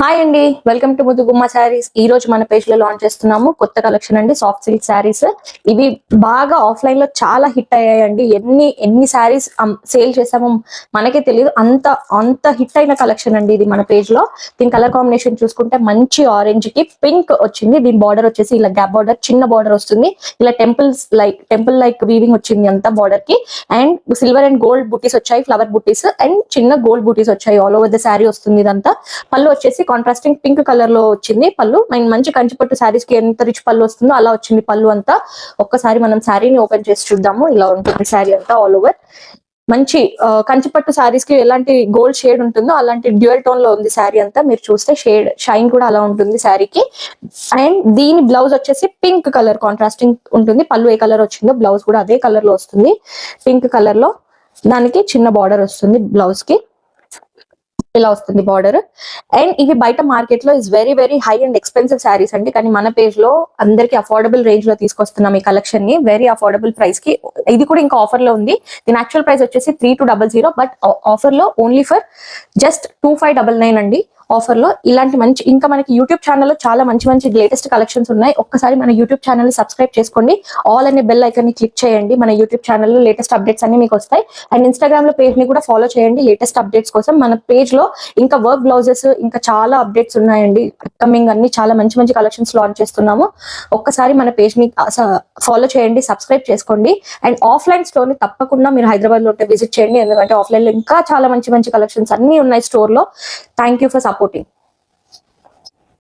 Hi అండి, welcome to ముదుగుమ్మ saris. ఈ రోజు మన పేజ్ లో లాంచ్ చేస్తున్నాము కొత్త కలెక్షన్ అండి, సాఫ్ట్ సిల్క్ శారీస్. ఇవి బాగా ఆఫ్లైన్ లో చాలా హిట్ అయ్యాయండి. ఎన్ని శారీస్ సేల్ చేసామో మనకే తెలియదు, అంత అంత హిట్ అయిన కలెక్షన్ అండి ఇది మన పేజ్ లో. దీని కలర్ కాంబినేషన్ చూసుకుంటే మంచి ఆరెంజ్ కి పింక్ వచ్చింది. దీని బార్డర్ వచ్చేసి ఇలా గ్యాప్ బార్డర్, చిన్న బార్డర్ వస్తుంది. ఇలా టెంపుల్ లైక్ వీవింగ్ వచ్చింది అంతా బార్డర్ కి. అండ్ సిల్వర్ అండ్ గోల్డ్ బుటీస్ వచ్చాయి, ఫ్లవర్ బుటీస్ అండ్ చిన్న గోల్డ్ బుటీస్ వచ్చాయి. ఆల్ ఓవర్ ద శారీ వస్తుంది ఇదంతా. పళ్ళు వచ్చేసి కాంట్రాస్టింగ్ పింక్ కలర్ లో వచ్చింది పళ్ళు. మంచి కంచిపట్టు శారీస్ కి ఎంత రిచ్ పళ్ళు వస్తుందో అలా వచ్చింది పళ్ళు అంతా. ఒక్కసారి మనం శారీని ఓపెన్ చేసి చూద్దాము. ఇలా ఉంటుంది శారీ అంతా ఆల్ ఓవర్. మంచి కంచిపట్టు శారీస్ కి ఎలాంటి గోల్డ్ షేడ్ ఉంటుందో అలాంటి డ్యూయల్ టోన్ లో ఉంది శారీ అంతా. మీరు చూస్తే షైన్ కూడా అలా ఉంటుంది శారీకి. అండ్ దీని బ్లౌజ్ వచ్చేసి పింక్ కలర్ కాంట్రాస్టింగ్ ఉంటుంది. పళ్ళు ఏ కలర్ వచ్చిందో బ్లౌజ్ కూడా అదే కలర్ లో వస్తుంది, పింక్ కలర్ లో. దానికి చిన్న బార్డర్ వస్తుంది బ్లౌజ్ కి, ఇలా వస్తుంది బార్డర్. అండ్ ఇవి బయట మార్కెట్ లో is very very high and expensive saris అండి. కానీ మన పేజ్ లో అందరికి అఫోర్డబుల్ రేంజ్ లో తీసుకొస్తున్నాం ఈ కలెక్షన్ ని, వెరీ అఫోర్డబుల్ ప్రైస్ కి. ఇది కూడా ఇంకా ఆఫర్ లో ఉంది. దీని యాక్చువల్ ప్రైస్ వచ్చేసి 3200, బట్ ఆఫర్ లో ఓన్లీ ఫర్ జస్ట్ 2599 అండి. ఆఫర్ లో ఇలాంటి మంచి, ఇంకా మనకి యూట్యూబ్ ఛానల్లో చాలా మంచి మంచి లేటెస్ట్ కలెక్షన్స్ ఉన్నాయి. ఒక్కసారి మన యూట్యూబ్ ఛానల్ ని సబ్స్క్రైబ్ చేసుకోండి. ఆల్ అనే బెల్ ఐకాన్ ని క్లిక్ చేయండి. మన యూట్యూబ్ ఛానల్లో లేటెస్ట్ అప్డేట్స్ అన్ని మీకు వస్తాయి. అండ్ ఇన్స్టాగ్రామ్ లో పేజ్ ని కూడా ఫాలో చేయండి లేటెస్ట్ అప్డేట్స్ కోసం. మన పేజ్ లో ఇంకా వర్క్ బ్లౌజెస్, ఇంకా చాలా అప్డేట్స్ ఉన్నాయండి. అప్కమింగ్ అన్ని చాలా మంచి మంచి కలెక్షన్స్ లాంచ్ చేస్తున్నాము. ఒక్కసారి మన పేజ్ ని ఫాలో చేయండి, సబ్స్క్రైబ్ చేసుకోండి. అండ్ ఆఫ్లైన్ స్టోర్ ని తప్పకుండా మీరు హైదరాబాద్ లో విజిట్ చేయండి, ఎందుకంటే ఆఫ్లైన్ లో ఇంకా చాలా మంచి మంచి కలెక్షన్స్ అన్ని ఉన్నాయి స్టోర్ లో. Thank you for supporting.